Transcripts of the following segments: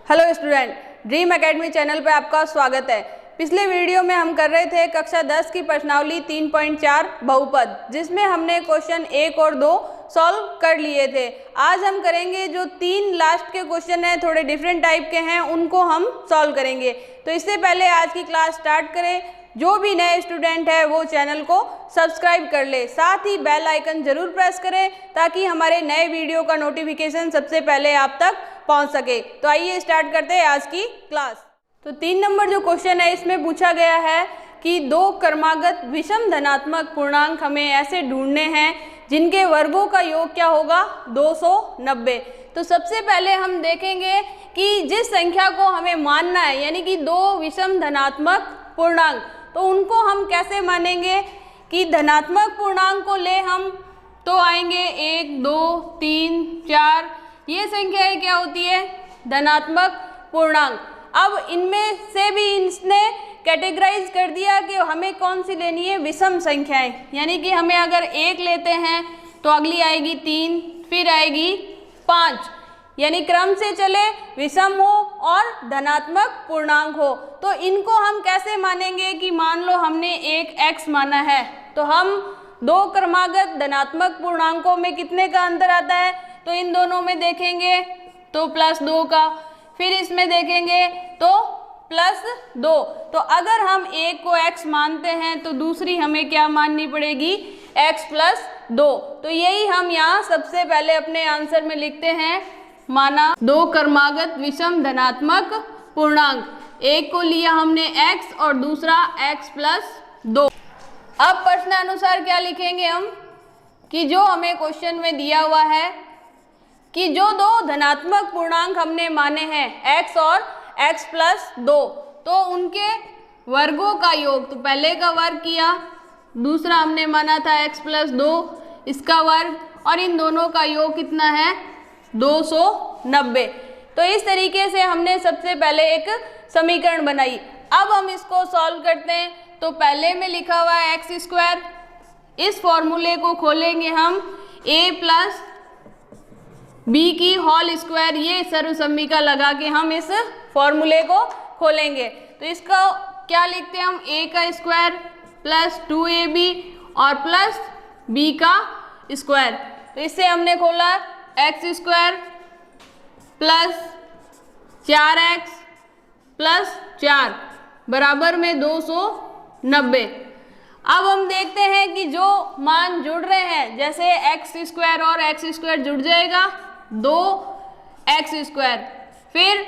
Hello student, dream academy channel पे आपका स्वागत है। पिछले वीडियो में हम कर रहे थे कक्षा 10 की प्रश्नावली 3.4 बहुपद, जिसमें हमने क्वेश्चन 1 और 2 सॉल्व कर लिए थे। आज हम करेंगे जो 3 लास्ट के क्वेश्चन हैं, थोड़े डिफरेंट टाइप के हैं, उनको हम सॉल्व करेंगे। तो इससे पहले आज की क्लास स्टार्ट करें, जो भी नए स्टूडेंट है वो चैनल को सब्सक्राइब कर ले, साथ ही बेल आइकन जरूर प्रेस करें ताकि हमारे नए वीडियो का नोटिफिकेशन सबसे पहले आप तक पहुंच सके। तो आइए स्टार्ट करते हैं आज की क्लास। तो 3 नंबर जो क्वेश्चन है इसमें पूछा गया है कि 2 क्रमागत विषम धनात्मक पूर्णांक हमें ऐसे ढूंढने हैं जिनके वर्गों का योग क्या होगा 290। तो सबसे पहले हम देखेंगे कि जिस संख्या को हमें मानना है, यानी कि 2 विषम धनात्मक पूर्णांक, तो उनको हम कैसे मानेंगे कि धनात्मक पूर्णांक को ले हम तो आएंगे 1, 2, 3, 4, ये संख्याएं क्या होती है धनात्मक पूर्णांक। अब इनमें से भी इसने कैटेगराइज कर दिया कि हमें कौन सी लेनी है विषम संख्याएं, यानी कि हमें अगर 1 लेते हैं तो अगली आएगी 3, फिर आएगी 5, यानी क्रम से चले, विषम हो और धनात्मक पूर्णांक हो। तो इनको हम कैसे मानेंगे कि मान लो हमने एक x माना है, तो हम 2 क्रमागत धनात्मक पूर्णांकों में कितने का अंतर आता है, तो इन दोनों में देखेंगे तो +2 का, फिर इसमें देखेंगे तो +2। तो अगर हम एक को x मानते हैं तो दूसरी हमें क्या माननी पड़ेगी x + 2। तो यही हम यहाँ सबसे पहले अपने आंसर में लिखते हैं, माना 2 क्रमागत विषम धनात्मक पूर्णांक। एक को लिया हमने x और दूसरा x + 2। अब प्रश्नानुसार क्या लिखेंगे हम कि जो हमें क्वेश्चन में दिया हुआ है कि जो 2 धनात्मक पूर्णांक हमने माने हैं x और x + 2, तो उनके वर्गों का योग, तो पहले का वर्ग किया, दूसरा हमने माना था x + 2, इसका वर्ग, और इन दोनों का योग कितना है 290। तो इस तरीके से हमने सबसे पहले एक समीकरण बनाई। अब हम इसको सॉल्व करते हैं। तो पहले में लिखा हुआ है x², इस फॉर्मूले को खोलेंगे हम a + b की होल स्क्वायर, ये सर्वसम्मिका लगा के हम इस फॉर्मूले को खोलेंगे। तो इसका क्या लिखते हैं हम, a का स्क्वायर + 2ab और प्लस b का स्क्वायर। तो इससे हमने खोला x² + 4x + 4 बराबर में 290। अब हम देखते हैं कि जो मान जुड़ रहे हैं, जैसे x² और x² जुड़ जाएगा 2x², फिर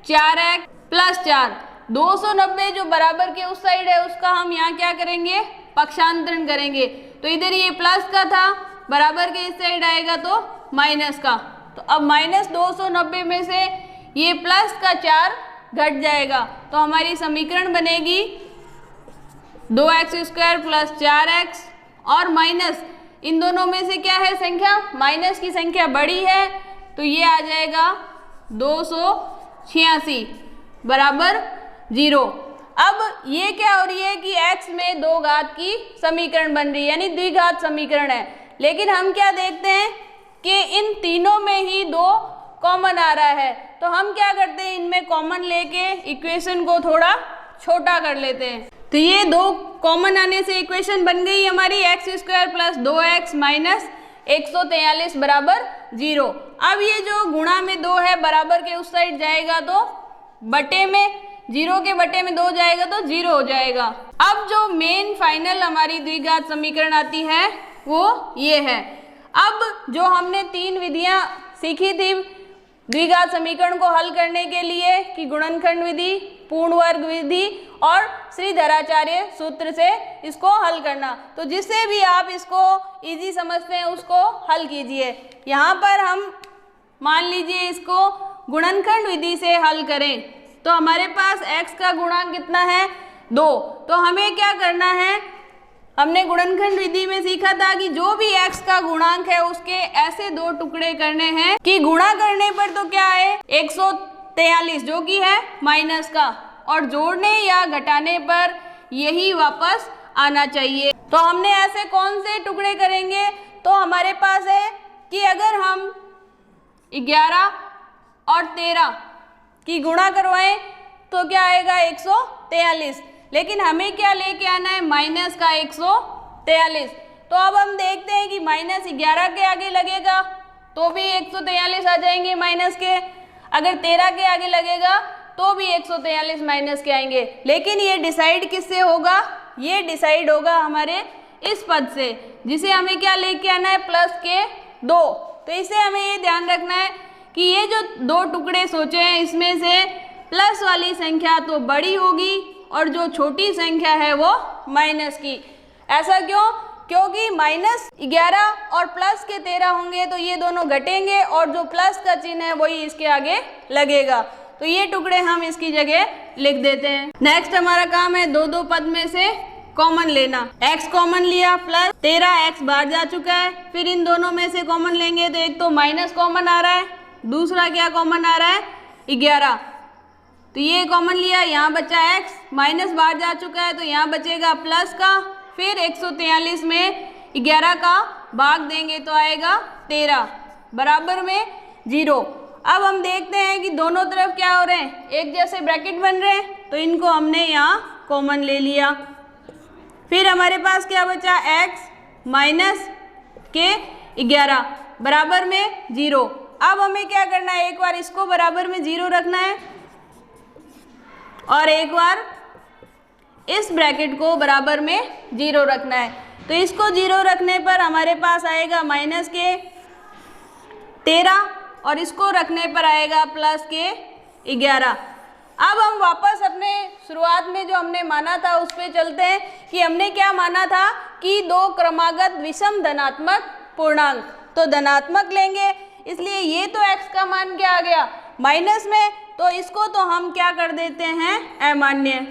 4x + 4, 290 जो बराबर के उस साइड है उसका हम यहाँ क्या करेंगे, पक्षांतरण करेंगे। तो इधर ये प्लस का था, बराबर के इस साइड आएगा तो माइनस का। तो अब -290 में से ये प्लस का 4 घट जाएगा, तो हमारी समीकरण बनेगी 2x² + 4x और माइनस, इन दोनों में से क्या है संख्या, माइनस की संख्या बड़ी है, तो ये आ जाएगा 286 बराबर 0। अब ये क्या हो रही है कि x में 2 घात की समीकरण बन रही है, यानी द्विघात समीकरण है। लेकिन हम क्या देखते हैं कि इन तीनों में ही 2 कॉमन आ रहा है, तो हम क्या करते हैं, इनमें कॉमन लेके इक्वेशन को थोड़ा छोटा कर लेते हैं। तो ये 2 कॉमन आने से इक्वेशन बन गई हमारी x² + 2x - 143 बराबर 0। अब ये जो गुणा में 2 है बराबर के उस साइड जाएगा तो बटे में, 0 के बटे में 2 जाएगा तो 0 हो जाएगा। अब जो मेन फाइनल हमारी द्विघात समीकरण आती है वो ये है। अब जो हमने 3 विधियां सीखी थी द्विघात समीकरण को हल करने के लिए, कि गुणनखंड विधि, पूर्ण वर्ग विधि और श्रीधराचार्य सूत्र से इसको हल करना, तो जिससे भी आप इसको इजी समझते हैं उसको हल कीजिए। यहाँ पर हम मान लीजिए इसको गुणनखंड विधि से हल करें, तो हमारे पास x का गुणांक कितना है 2। तो हमें क्या करना है, हमने गुणनखंड विधि में सीखा था कि जो भी x का गुणांक है उसके ऐसे 2 टुकड़े करने हैं कि गुणा करने पर तो क्या है 143 जो कि है माइनस का, और जोड़ने या घटाने पर यही वापस आना चाहिए। तो हमने ऐसे कौन से टुकड़े करेंगे, तो हमारे पास है कि अगर हम 11 और 13 की गुणा करवाएं तो क्या आएगा 143, लेकिन हमें क्या लेके आना है माइनस का 143। तो अब हम देखते हैं कि -11 के आगे लगेगा तो भी 143 आ जाएंगे माइनस के, अगर 13 के आगे लगेगा तो भी 143 माइनस के आएंगे। लेकिन ये डिसाइड किससे होगा, ये डिसाइड होगा हमारे इस पद से, जिसे हमें क्या लेके आना है प्लस के 2। तो इसे हमें ये ध्यान रखना है कि ये जो दो टुकड़े सोचे हैं इसमें से प्लस वाली संख्या तो बड़ी होगी और जो छोटी संख्या है वो माइनस की। ऐसा क्यों? क्योंकि -11 और प्लस के 13 होंगे तो ये दोनों घटेंगे और जो प्लस का चिन्ह है वही इसके आगे लगेगा। तो ये टुकड़े हम इसकी जगह लिख देते हैं। नेक्स्ट हमारा काम है दो दो पद में से कॉमन लेना। x कॉमन लिया प्लस 13x बाहर जा चुका है, फिर इन दोनों में से कॉमन लेंगे तो एक तो माइनस कॉमन आ रहा है, दूसरा क्या कॉमन आ रहा है 11। तो ये कॉमन लिया, यहाँ बचा x, माइनस बाहर जा चुका है तो यहाँ बचेगा प्लस का, फिर 143 में 11 का भाग देंगे तो आएगा 13 बराबर में 0। अब हम देखते हैं कि दोनों तरफ क्या हो रहे हैं, एक जैसे ब्रैकेट बन रहे हैं तो इनको हमने यहाँ कॉमन ले लिया। फिर हमारे पास क्या बचा x माइनस के 11 बराबर में 0। अब हमें क्या करना है, एक बार इसको बराबर में 0 रखना है और एक बार इस ब्रैकेट को बराबर में 0 रखना है। तो इसको 0 रखने पर हमारे पास आएगा माइनस के 13 और इसको रखने पर आएगा प्लस के 11। अब हम वापस अपने शुरुआत में जो हमने माना था उस पर चलते हैं कि हमने क्या माना था कि दो क्रमागत विषम धनात्मक पूर्णांक, तो धनात्मक लेंगे इसलिए ये तो x का मान क्या आ गया माइनस में, तो इसको तो हम क्या कर देते हैं अमान्य,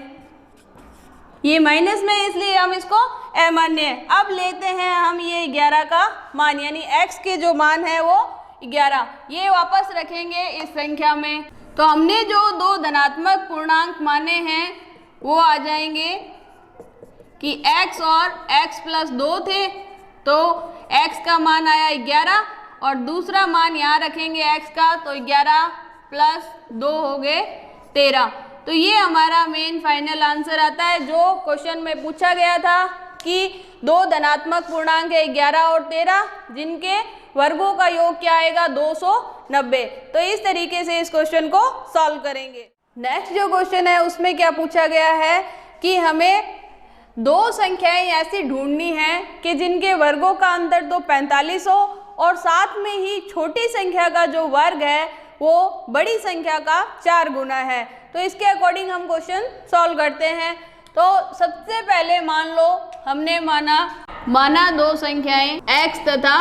ये माइनस में इसलिए हम इसको अमान्य। अब लेते हैं हम ये 11 का मान, यानी x के जो मान है वो 11, ये वापस रखेंगे इस संख्या में। तो हमने जो दो धनात्मक पूर्णांक माने हैं वो आ जाएंगे कि x और x प्लस 2 थे, तो x का मान आया 11 और दूसरा मान यहाँ रखेंगे x का, तो 11 प्लस 2 हो गए 13। तो ये हमारा मेन फाइनल आंसर आता है जो क्वेश्चन में पूछा गया था कि दो धनात्मक पूर्णांक है 11 और 13 जिनके वर्गों का योग क्या आएगा 290। तो इस तरीके से इस क्वेश्चन को सॉल्व करेंगे। नेक्स्ट जो क्वेश्चन है उसमें क्या पूछा गया है कि हमें दो संख्याएं ऐसी ढूंढनी है कि जिनके वर्गों का अंतर तो 45 हो और साथ में ही छोटी संख्या का जो वर्ग है वो बड़ी संख्या का 4 गुना है। तो इसके अकॉर्डिंग हम क्वेश्चन सॉल्व करते हैं। तो सबसे पहले मान लो हमने माना दो संख्याएं x तथा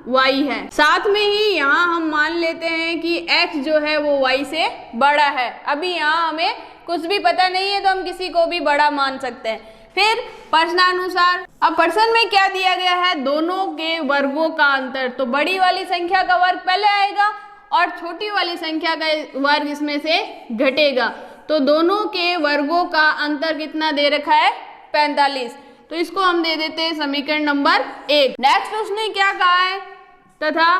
y है, साथ में ही यहाँ हम मान लेते हैं कि x जो है वो y से बड़ा है। अभी यहाँ हमें कुछ भी पता नहीं है तो हम किसी को भी बड़ा मान सकते हैं। फिर प्रश्नानुसार, अब प्रश्न में क्या दिया गया है, दोनों के वर्गों का अंतर, तो बड़ी वाली संख्या का वर्ग पहले आएगा और छोटी वाली संख्या का वर्ग इसमें से घटेगा। तो दोनों के वर्गों का अंतर कितना दे रखा है 45। तो इसको हम दे देते हैं समीकरण नंबर 1। नेक्स्ट उसने क्या कहा है तथा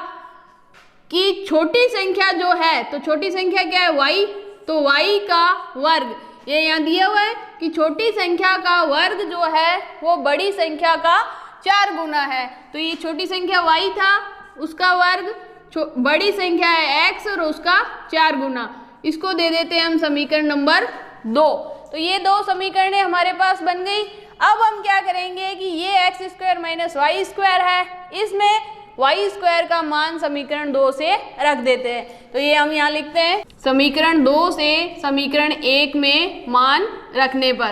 कि छोटी संख्या जो है, तो छोटी संख्या क्या है y, तो y का वर्ग, ये यहाँ दिया हुआ है कि छोटी संख्या का वर्ग जो है वो बड़ी संख्या का 4 गुना है। तो ये छोटी संख्या y था, उसका वर्ग बड़ी संख्या है x और उसका 4 गुना, इसको दे देते हैं हम समीकरण नंबर 2। तो ये दो समीकरणें हमारे पास बन गई। अब हम क्या करेंगे कि ये x square minus y square है, इसमें y स्क्वायर का मान समीकरण 2 से रख देते हैं। तो ये हम यहाँ लिखते हैं समीकरण 2 से समीकरण 1 में मान रखने पर,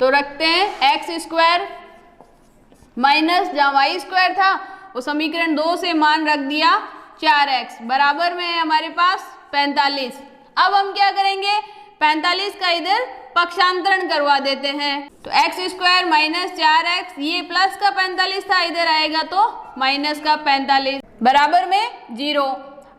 तो रखते हैं x स्क्वायर माइनस जहाँ वाई स्क्वायर था वो समीकरण 2 से मान रख दिया 4x बराबर में है हमारे पास 45। अब हम क्या करेंगे 45 का इधर पक्षांतरण करवा देते हैं, तो x स्क्वायर माइनस 4x, ये प्लस का 45 था, इधर आएगा तो माइनस का 45 बराबर में 0।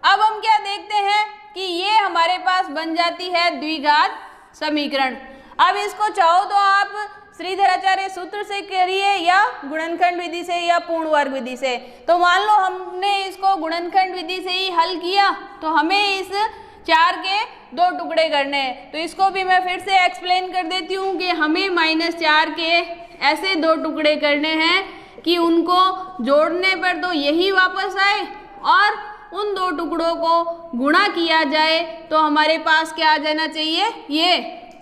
अब हम क्या देखते हैं कि ये हमारे पास बन जाती है द्विघात समीकरण। अब इसको चाहो तो आप श्रीधराचार्य सूत्र से करिए या गुणनखंड विधि से या पूर्ण वर्ग विधि से। तो मान लो हमने इसको गुणनखंड विधि से ही हल किया तो हमें इस 4 के 2 टुकड़े करने हैं। तो इसको भी मैं फिर से एक्सप्लेन कर देती हूँ कि हमें -4 के ऐसे 2 टुकड़े करने हैं कि उनको जोड़ने पर तो यही वापस आए और उन 2 टुकड़ों को गुणा किया जाए तो हमारे पास क्या आ जाना चाहिए, ये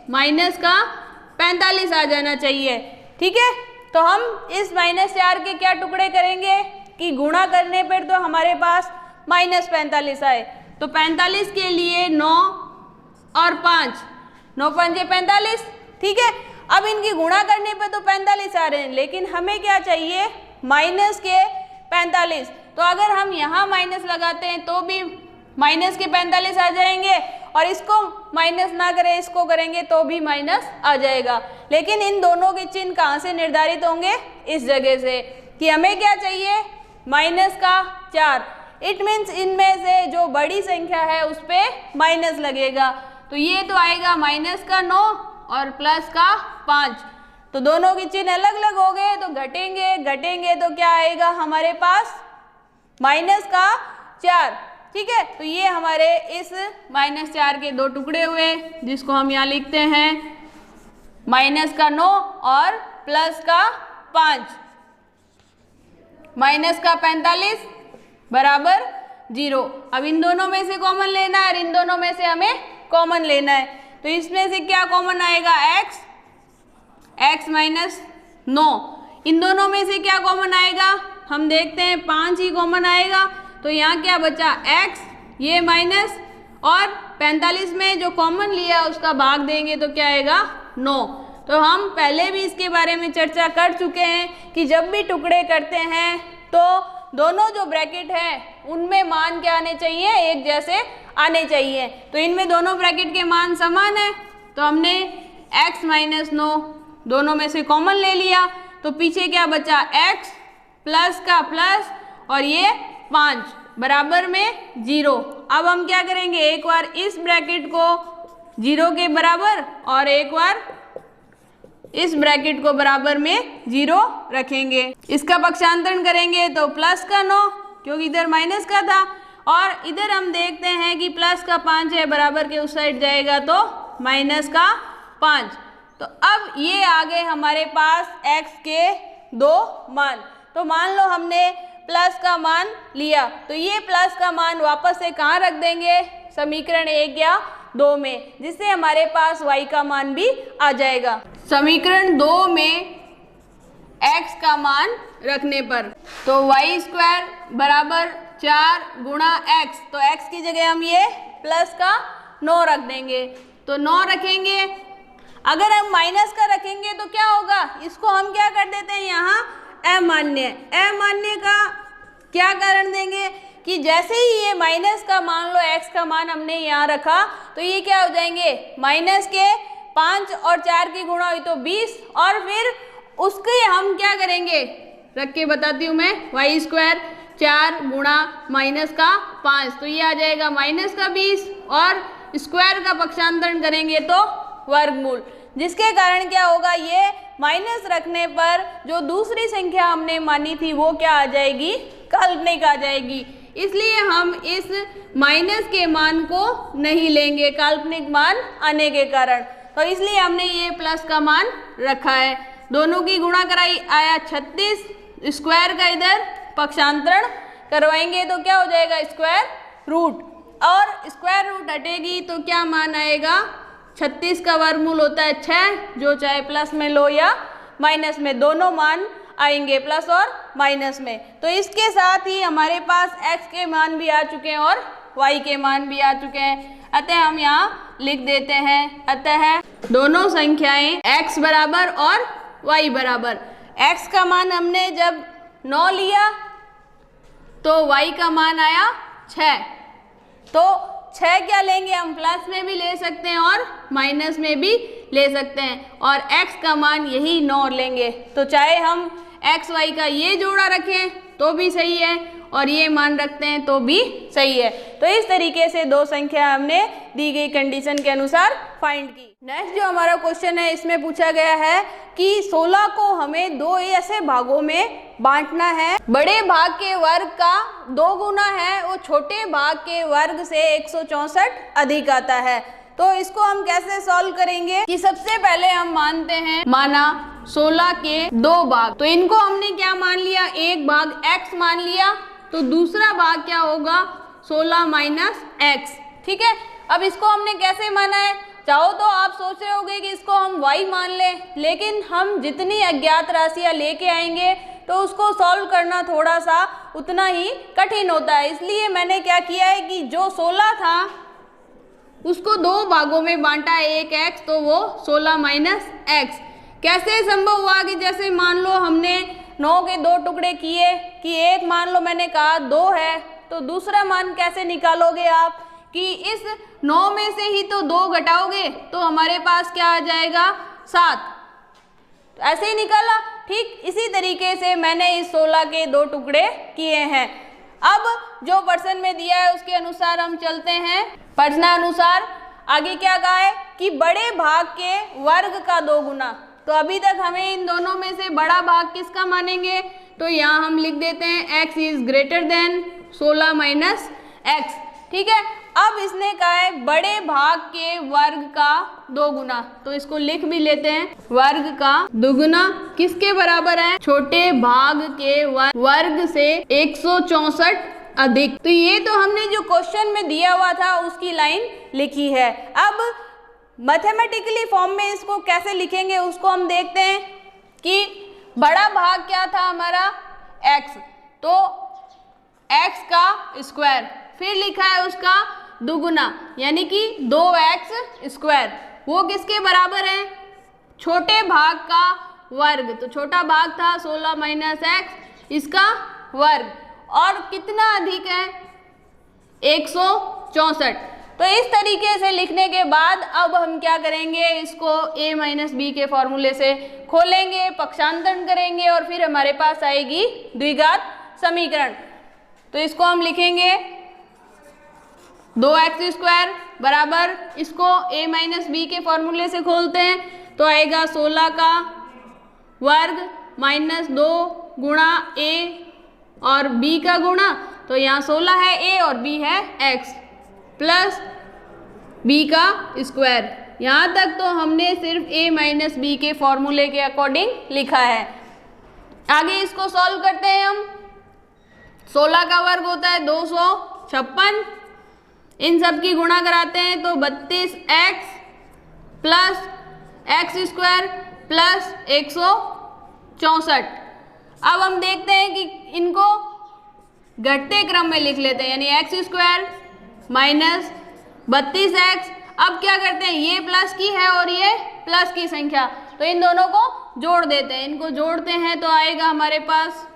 -45 आ जाना चाहिए। ठीक है, तो हम इस -4 के क्या टुकड़े करेंगे कि गुणा करने पर तो हमारे पास -45 आए। तो 45 के लिए 9 और 5, 9 पंजे 45। ठीक है, अब इनकी गुणा करने पर तो 45 आ रहे हैं, लेकिन हमें क्या चाहिए, माइनस के 45। तो अगर हम यहाँ माइनस लगाते हैं तो भी माइनस के 45 आ जाएंगे, और इसको माइनस ना करें इसको करेंगे तो भी माइनस आ जाएगा। लेकिन इन दोनों के चिन्ह कहाँ से निर्धारित होंगे, इस जगह से कि हमें क्या चाहिए, -4। इट मीन्स इनमें से जो बड़ी संख्या है उस पर माइनस लगेगा। तो ये तो आएगा -9 और +5। तो दोनों के चिन्ह अलग अलग हो गए, तो घटेंगे तो क्या आएगा हमारे पास, -4। ठीक है, तो ये हमारे इस -4 के 2 टुकड़े हुए, जिसको हम यहाँ लिखते हैं -9 और +5। -45 बराबर 0। अब इन दोनों में से कॉमन लेना है और इन दोनों में से हमें कॉमन लेना है। तो इसमें से क्या कॉमन आएगा, x -9। इन दोनों में से क्या कॉमन आएगा, हम देखते हैं 5 ही कॉमन आएगा। तो यहाँ क्या बचा, x, ये माइनस, और 45 में जो कॉमन लिया उसका भाग देंगे तो क्या आएगा, 9। तो हम पहले भी इसके बारे में चर्चा कर चुके हैं कि जब भी टुकड़े करते हैं तो दोनों जो ब्रैकेट है उनमें मान क्या आने चाहिए, एक जैसे आने चाहिए। तो इनमें दोनों ब्रैकेट के मान समान है, तो हमने x -9 दोनों में से कॉमन ले लिया। तो पीछे क्या बचा, x प्लस का प्लस और ये 5 बराबर में 0। अब हम क्या करेंगे, एक बार इस ब्रैकेट को 0 के बराबर और एक बार इस ब्रैकेट को बराबर में 0 रखेंगे। इसका पक्षांतरण करेंगे तो +9, क्योंकि इधर माइनस का था, और इधर हम देखते हैं कि +5 है, बराबर के उस साइड जाएगा तो -5। तो अब ये आ गए हमारे पास x के 2 मान। तो मान लो हमने प्लस का मान लिया, तो ये प्लस का मान वापस से कहाँ रख देंगे, समीकरण 1 या 2 में, जिससे हमारे पास y का मान भी आ जाएगा। समीकरण 2 में x का मान रखने पर तो y² बराबर 4 गुणा x, तो x की जगह हम ये +9 रख देंगे। तो 9 रखेंगे, अगर हम माइनस का रखेंगे तो क्या होगा, इसको हम क्या कर देते हैं यहाँ अमान्य। अमान्य का क्या कारण देंगे कि जैसे ही ये माइनस का मान लो x का मान हमने यहाँ रखा तो ये क्या हो जाएंगे, माइनस के 5 और 4 की गुणा हुई तो 20, और फिर उसके हम क्या करेंगे, रख के बताती हूँ मैं, y² 4 गुणा -5, तो ये आ जाएगा -20, और स्क्वायर का पक्षांतरण करेंगे तो वर्गमूल, जिसके कारण क्या होगा, ये माइनस रखने पर जो दूसरी संख्या हमने मानी थी वो क्या आ जाएगी, काल्पनिक आ जाएगी। इसलिए हम इस माइनस के मान को नहीं लेंगे काल्पनिक मान आने के कारण, तो इसलिए हमने ये प्लस का मान रखा है। दोनों की गुणा कराई आया 36, स्क्वायर का इधर पक्षांतरण करवाएंगे तो क्या हो जाएगा, स्क्वायर रूट, और स्क्वायर रूट हटेगी तो क्या मान आएगा, 36 का वर्गमूल होता है 6, जो चाहे प्लस में लो या माइनस में, दोनों मान आएंगे प्लस और माइनस में। तो इसके साथ ही हमारे पास x के मान भी आ चुके हैं और y के मान भी आ चुके हैं, अतः हम यहाँ लिख देते हैं, अतः दोनों संख्याएं x बराबर और y बराबर। x का मान हमने जब 9 लिया तो y का मान आया 6, तो 6 क्या लेंगे हम, प्लस में भी ले सकते हैं और माइनस में भी ले सकते हैं, और x का मान यही 9 लेंगे। तो चाहे हम एक्स वाई का ये जोड़ा रखें तो भी सही है और ये मान रखते हैं तो भी सही है। तो इस तरीके से दो संख्या हमने दी गई कंडीशन के अनुसार फाइंड की। नेक्स्ट जो हमारा क्वेश्चन है इसमें पूछा गया है कि 16 को हमें दो ऐसे भागों में बांटना है। बड़े भाग के वर्ग का 2 गुना है वो छोटे भाग के वर्ग से 164 अधिक आता है। तो इसको हम कैसे सॉल्व करेंगे कि सबसे पहले हम मानते हैं माना 16 के 2 भाग, तो इनको हमने क्या मान लिया, एक भाग x मान लिया, तो दूसरा भाग क्या होगा 16 माइनस x। ठीक है, अब इसको हमने कैसे माना है, चाहो तो आप सोच रहे होंगे कि इसको हम y मान लें, लेकिन हम जितनी अज्ञात राशियां लेके आएंगे तो उसको सॉल्व करना थोड़ा सा उतना ही कठिन होता है। इसलिए मैंने क्या किया है कि जो 16 था उसको 2 भागों में बांटा है, एक x तो वो 16 माइनस x। कैसे संभव हुआ कि जैसे मान लो हमने 9 के 2 टुकड़े किए कि एक मान लो मैंने कहा 2 है, तो दूसरा मान कैसे निकालोगे आप कि इस 9 में से ही तो 2 घटाओगे तो हमारे पास क्या आ जाएगा 7, तो ऐसे ही निकाला। ठीक इसी तरीके से मैंने इस 16 के 2 टुकड़े किए हैं। अब जो प्रश्न में दिया है उसके अनुसार हम चलते हैं। प्रश्नानुसार आगे क्या कहा है कि बड़े भाग के वर्ग का 2 गुना, तो अभी तक हमें इन दोनों में से बड़ा भाग किसका मानेंगे, तो यहाँ हम लिख देते हैं x is greater than 16 minus x। ठीक है, अब इसने कहा है बड़े भाग के वर्ग का 2 गुना, तो इसको लिख भी लेते हैं, वर्ग का 2 गुना किसके बराबर है, छोटे भाग के वर्ग से 164 अधिक। तो ये तो हमने जो क्वेश्चन में दिया हुआ था उसकी लाइन लिखी है। अब मैथमेटिकली फॉर्म में इसको कैसे लिखेंगे उसको हम देखते हैं कि बड़ा भाग क्या था हमारा x, तो x का स्क्वायर, फिर लिखा है उसका 2 गुना यानी कि 2x स्क्वायर, वो किसके बराबर है, छोटे भाग का वर्ग, तो छोटा भाग था 16 माइनस x, इसका वर्ग, और कितना अधिक है 164। तो इस तरीके से लिखने के बाद अब हम क्या करेंगे, इसको a माइनस बी के फॉर्मूले से खोलेंगे, पक्षांतरण करेंगे और फिर हमारे पास आएगी द्विघात समीकरण। तो इसको हम लिखेंगे 2x स्क्वायर बराबर, इसको a माइनस बी के फॉर्मूले से खोलते हैं तो आएगा 16 का वर्ग माइनस 2 गुणा a और b का गुणा, तो यहाँ 16 है a और b है x प्लस b का स्क्वायर। यहाँ तक तो हमने सिर्फ a माइनस बी के फॉर्मूले के अकॉर्डिंग लिखा है। आगे इसको सॉल्व करते हैं हम। 16 का वर्ग होता है 256, इन सब की गुणा कराते हैं तो 32x plus x square plus 164। अब हम देखते हैं कि इनको घटते क्रम में लिख लेते हैं, यानी x स्क्वायर माइनस 32x। अब क्या करते हैं, ये प्लस की है और ये प्लस की संख्या, तो इन दोनों को जोड़ देते हैं। इनको जोड़ते हैं तो आएगा हमारे पास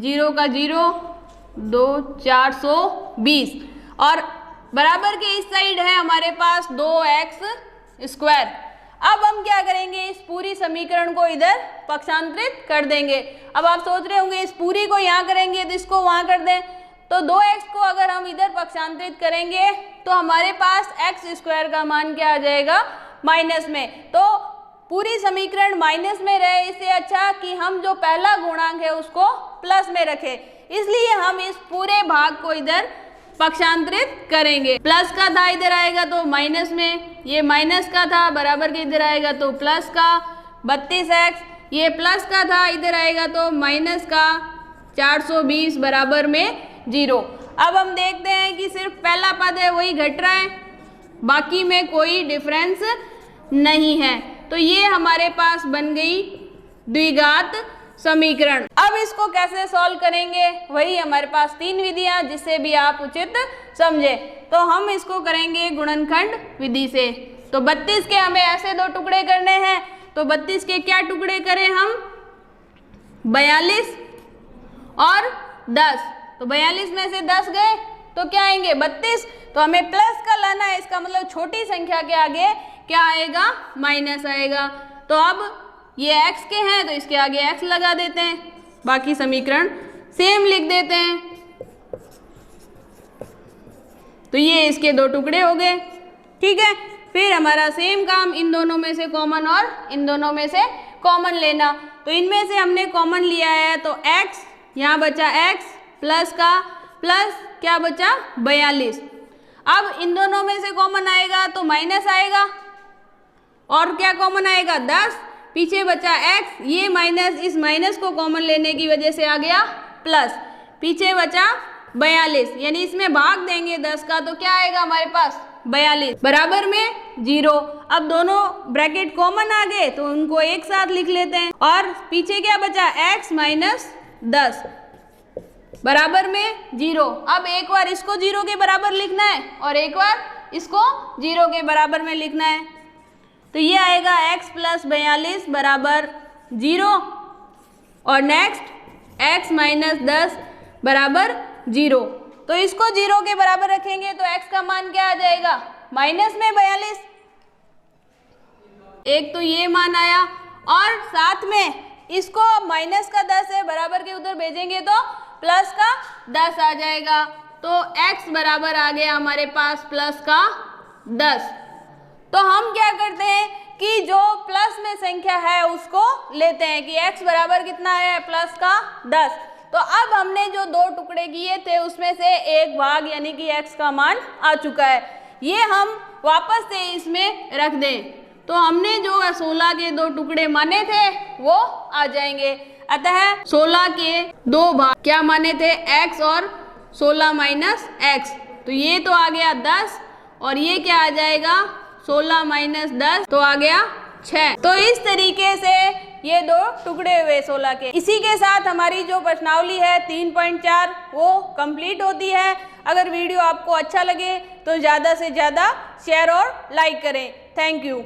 0 का 0 2 420 और बराबर के इस साइड है हमारे पास 2x स्क्वायर। अब हम क्या करेंगे, इस पूरी समीकरण को इधर पक्षांतरित कर देंगे। अब आप सोच रहे होंगे इस पूरी को यहाँ करेंगे तो इसको वहाँ कर दें, तो 2x को अगर हम इधर पक्षांतरित करेंगे तो हमारे पास x स्क्वायर का मान क्या आ जाएगा माइनस में। तो पूरी समीकरण माइनस में रहे, इससे अच्छा कि हम जो पहला गुणांक है उसको प्लस में रखें, इसलिए हम इस पूरे भाग को इधर पक्षांतरित करेंगे। प्लस का था इधर आएगा तो माइनस में, ये माइनस का था बराबर के इधर आएगा तो प्लस का 32x, ये प्लस का था इधर आएगा तो माइनस का 420 बराबर में 0। अब हम देखते हैं कि सिर्फ पहला पद है वही घट रहा है, बाकी में कोई डिफरेंस नहीं है। तो ये हमारे पास बन गई द्विघात समीकरण। अब इसको कैसे सॉल्व करेंगे, वही हमारे पास 3 विधियां जिससे भी आप उचित समझे। तो हम इसको करेंगे गुणनखंड विधि से। तो 32 के हमें ऐसे 2 टुकड़े करने हैं, तो 32 के क्या टुकड़े करें हम, 42 और 10। तो 42 में से 10 गए तो क्या आएंगे 32, तो हमें प्लस का लाना है, इसका मतलब छोटी संख्या के आगे क्या आएगा माइनस आएगा। तो अब ये x के हैं तो इसके आगे x लगा देते हैं, बाकी समीकरण सेम लिख देते हैं। तो ये इसके दो टुकड़े हो गए, ठीक है। फिर हमारा सेम काम, इन दोनों में से कॉमन और इन दोनों में से कॉमन लेना। तो इनमें से हमने कॉमन लिया है, तो x यहाँ बचा x प्लस का प्लस क्या बचा 42। अब इन दोनों में से कॉमन आएगा तो माइनस आएगा और क्या कॉमन आएगा 10, पीछे बचा x, ये माइनस इस माइनस को कॉमन लेने की वजह से आ गया प्लस, पीछे बचा 42, यानी इसमें भाग देंगे 10 का तो क्या आएगा हमारे पास 42 बराबर में 0। अब दोनों ब्रैकेट कॉमन आ गए तो उनको एक साथ लिख लेते हैं और पीछे क्या बचा x माइनस 10 बराबर में 0। अब एक बार इसको 0 के बराबर लिखना है और एक बार इसको 0 के बराबर में लिखना है। तो ये आएगा x प्लस 42 बराबर 0 और नेक्स्ट x माइनस 10 बराबर 0। तो इसको 0 के बराबर रखेंगे तो x का मान क्या आ जाएगा माइनस में 42। एक तो ये मान आया और साथ में इसको माइनस का 10 है, बराबर के उधर भेजेंगे तो प्लस का 10 आ जाएगा। तो x बराबर आ गया हमारे पास प्लस का 10। तो हम क्या करते हैं कि जो प्लस में संख्या है उसको लेते हैं कि x बराबर कितना है प्लस का 10। तो अब हमने जो दो टुकड़े किए थे उसमें से एक भाग यानी कि x का मान आ चुका है, ये हम वापस से इसमें रख दें तो हमने जो 16 के दो टुकड़े माने थे वो आ जाएंगे। अतः 16 के दो भाग क्या माने थे x और 16 माइनस x, तो ये तो आ गया 10 और ये क्या आ जाएगा 16 माइनस 10 तो आ गया 6। तो इस तरीके से ये दो टुकड़े हुए 16 के। इसी के साथ हमारी जो प्रश्नावली है 3.4 वो कंप्लीट होती है। अगर वीडियो आपको अच्छा लगे तो ज़्यादा से ज़्यादा शेयर और लाइक करें। Thank you.